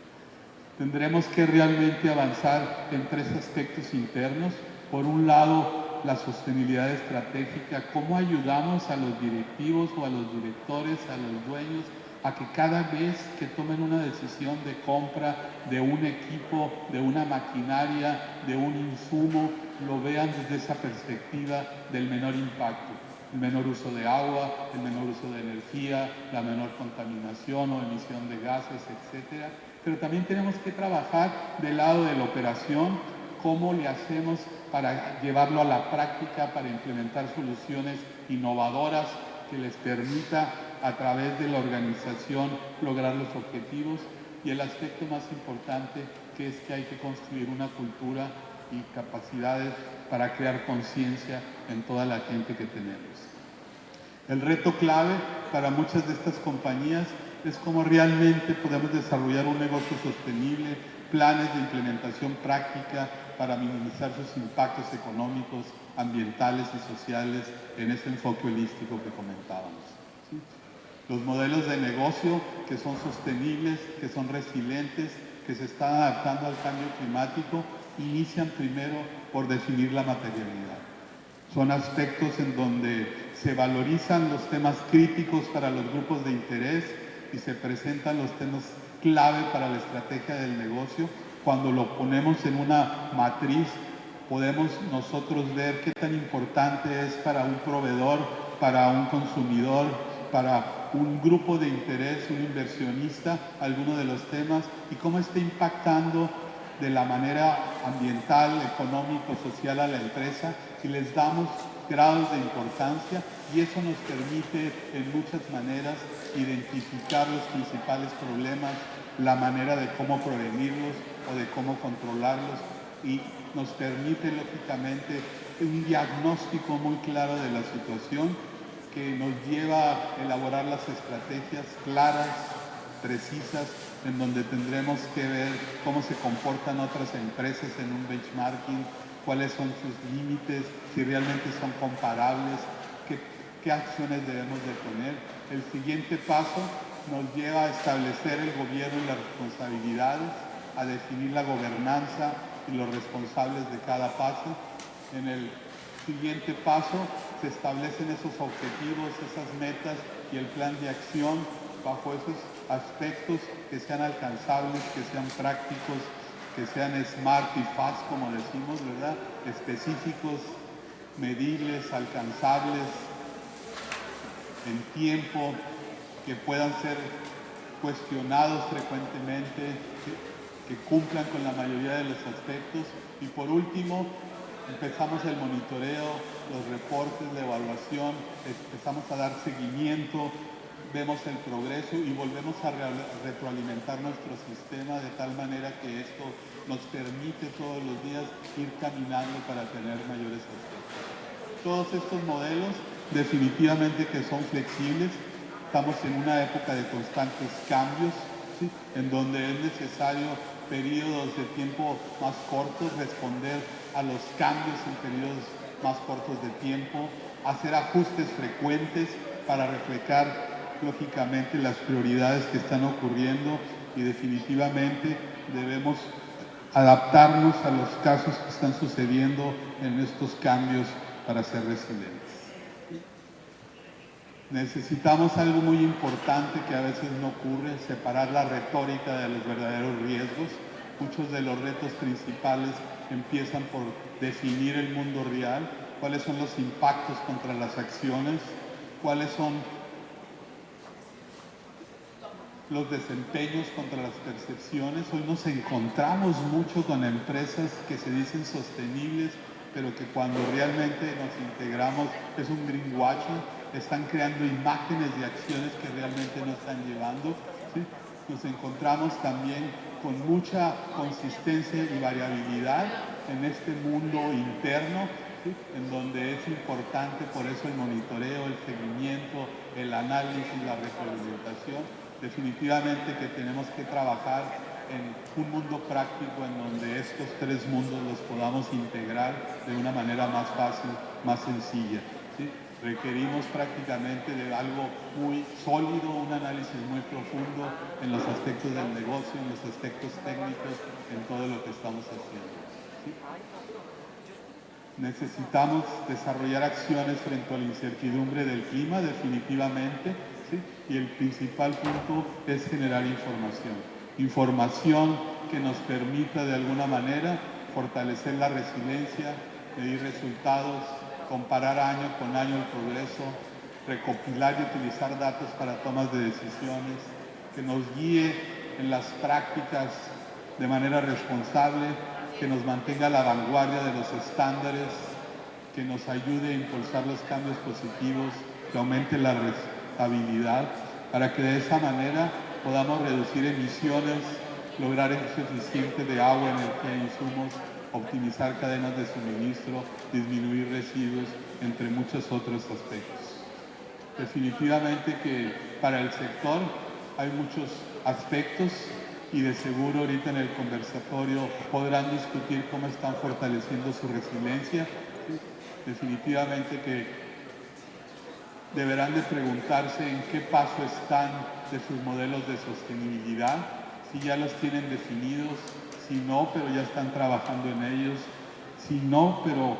Tendremos que realmente avanzar en 3 aspectos internos. Por un lado, la sostenibilidad estratégica, cómo ayudamos a los directivos o a los directores, a los dueños, a que cada vez que tomen una decisión de compra de un equipo, de una maquinaria, de un insumo, lo vean desde esa perspectiva del menor impacto, el menor uso de agua, el menor uso de energía, la menor contaminación o emisión de gases, etc. Pero también tenemos que trabajar del lado de la operación, cómo le hacemos para llevarlo a la práctica, para implementar soluciones innovadoras que les permita a través de la organización lograr los objetivos. Y el aspecto más importante, que es que hay que construir una cultura y capacidades para crear conciencia en toda la gente que tenemos. El reto clave para muchas de estas compañías es cómo realmente podemos desarrollar un negocio sostenible, planes de implementación práctica para minimizar sus impactos económicos, ambientales y sociales en ese enfoque holístico que comentábamos. ¿Sí? Los modelos de negocio que son sostenibles, que son resilientes, que se están adaptando al cambio climático, inician primero por definir la materialidad. Son aspectos en donde se valorizan los temas críticos para los grupos de interés y se presentan los temas clave para la estrategia del negocio. Cuando lo ponemos en una matriz, podemos nosotros ver qué tan importante es para un proveedor, para un consumidor, para un grupo de interés, un inversionista, alguno de los temas, y cómo está impactando de la manera ambiental, económico, social a la empresa, y les damos grados de importancia, y eso nos permite en muchas maneras identificar los principales problemas, la manera de cómo prevenirlos o de cómo controlarlos, y nos permite lógicamente un diagnóstico muy claro de la situación que nos lleva a elaborar las estrategias claras, precisas, en donde tendremos que ver cómo se comportan otras empresas en un benchmarking, cuáles son sus límites, si realmente son comparables, qué acciones debemos de poner. El siguiente paso nos lleva a establecer el gobierno y las responsabilidades, a definir la gobernanza y los responsables de cada paso. En el siguiente paso se establecen esos objetivos, esas metas y el plan de acción bajo esos aspectos que sean alcanzables, que sean prácticos, que sean smart y fast, como decimos, ¿verdad? Específicos, medibles, alcanzables, en tiempo, que puedan ser cuestionados frecuentemente, que cumplan con la mayoría de los aspectos. Y por último, empezamos el monitoreo, los reportes, la evaluación, empezamos a dar seguimiento, vemos el progreso y volvemos a retroalimentar nuestro sistema de tal manera que esto nos permite todos los días ir caminando para tener mayores aspectos. Todos estos modelos definitivamente que son flexibles. Estamos en una época de constantes cambios, ¿sí? En donde es necesario periodos de tiempo más cortos, responder a los cambios en periodos más cortos de tiempo, hacer ajustes frecuentes para reflejar lógicamente las prioridades que están ocurriendo y definitivamente debemos adaptarnos a los casos que están sucediendo en estos cambios para ser resilientes. Necesitamos algo muy importante que a veces no ocurre, separar la retórica de los verdaderos riesgos. Muchos de los retos principales empiezan por definir el mundo real, cuáles son los impactos contra las acciones, cuáles son los desempeños contra las percepciones. Hoy nos encontramos mucho con empresas que se dicen sostenibles, pero que cuando realmente nos integramos es un greenwashing, están creando imágenes de acciones que realmente no están llevando, ¿sí? Nos encontramos también con mucha consistencia y variabilidad en este mundo interno, ¿sí? En donde es importante por eso el monitoreo, el seguimiento, el análisis, la retroalimentación. Definitivamente que tenemos que trabajar en un mundo práctico en donde estos tres mundos los podamos integrar de una manera más fácil, más sencilla, ¿sí? Requerimos prácticamente de algo muy sólido, un análisis muy profundo en los aspectos del negocio, en los aspectos técnicos, en todo lo que estamos haciendo, ¿sí? Necesitamos desarrollar acciones frente a la incertidumbre del clima, definitivamente, ¿sí? Y el principal punto es generar información. Información que nos permita de alguna manera fortalecer la resiliencia, medir resultados, comparar año con año el progreso, recopilar y utilizar datos para tomas de decisiones, que nos guíe en las prácticas de manera responsable, que nos mantenga a la vanguardia de los estándares, que nos ayude a impulsar los cambios positivos, que aumente la rentabilidad, para que de esa manera podamos reducir emisiones, lograr el uso eficiente de agua, energía e insumos, optimizar cadenas de suministro, disminuir residuos, entre muchos otros aspectos. Definitivamente que para el sector hay muchos aspectos y de seguro ahorita en el conversatorio podrán discutir cómo están fortaleciendo su resiliencia. ¿Sí? Definitivamente que deberán de preguntarse en qué paso están de sus modelos de sostenibilidad, si ya los tienen definidos, si no, pero ya están trabajando en ellos, si no, pero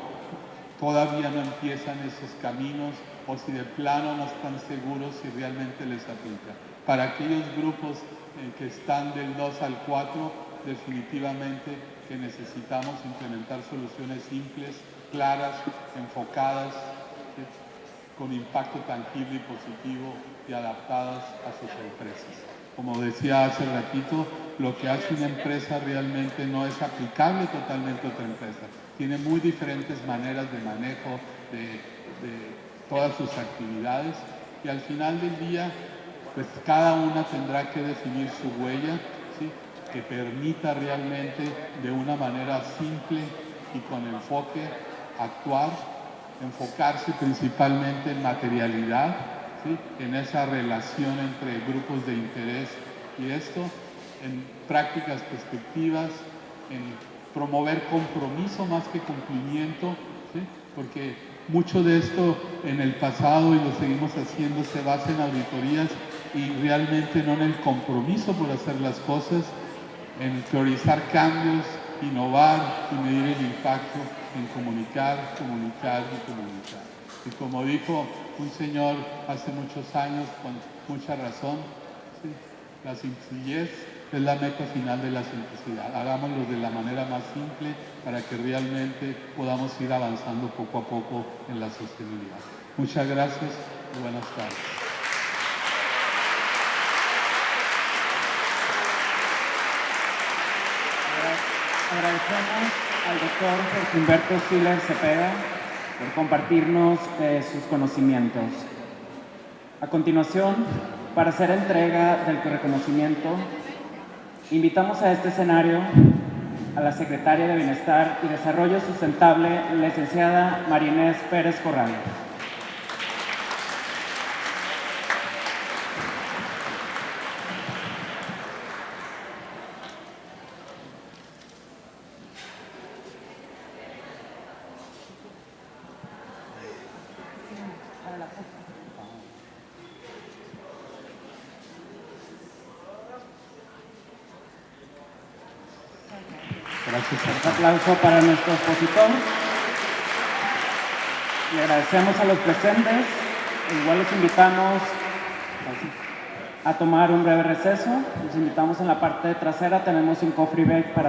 todavía no empiezan esos caminos, o si de plano no están seguros si realmente les aplica. Para aquellos grupos que están del 2 al 4, definitivamente que necesitamos implementar soluciones simples, claras, enfocadas, con impacto tangible y positivo y adaptadas a sus empresas. Como decía hace ratito, lo que hace una empresa realmente no es aplicable totalmente a otra empresa. Tiene muy diferentes maneras de manejo de todas sus actividades y al final del día, pues cada una tendrá que definir su huella, ¿sí? Que permita realmente de una manera simple y con enfoque actuar, enfocarse principalmente en materialidad, ¿sí? En esa relación entre grupos de interés y esto, en prácticas perspectivas, en promover compromiso más que cumplimiento, ¿sí? Porque mucho de esto en el pasado, y lo seguimos haciendo, se basa en auditorías y realmente no en el compromiso por hacer las cosas, en priorizar cambios, innovar y medir el impacto, en comunicar, comunicar y comunicar. Y como dijo un señor hace muchos años, con mucha razón, La sencillez es la meta final de la simplicidad. Hagámoslo de la manera más simple para que realmente podamos ir avanzando poco a poco en la sostenibilidad. Muchas gracias y buenas tardes. Agradecemos al doctor Jorge Humberto Siller Cepeda por compartirnos sus conocimientos. A continuación, para hacer entrega del reconocimiento, invitamos a este escenario a la Secretaria de Bienestar y Desarrollo Sustentable, licenciada María Inés Pérez Corral. Gracias. Un aplauso para nuestro expositor. Le agradecemos a los presentes. Igual los invitamos a tomar un breve receso. Los invitamos en la parte trasera. Tenemos un coffee break para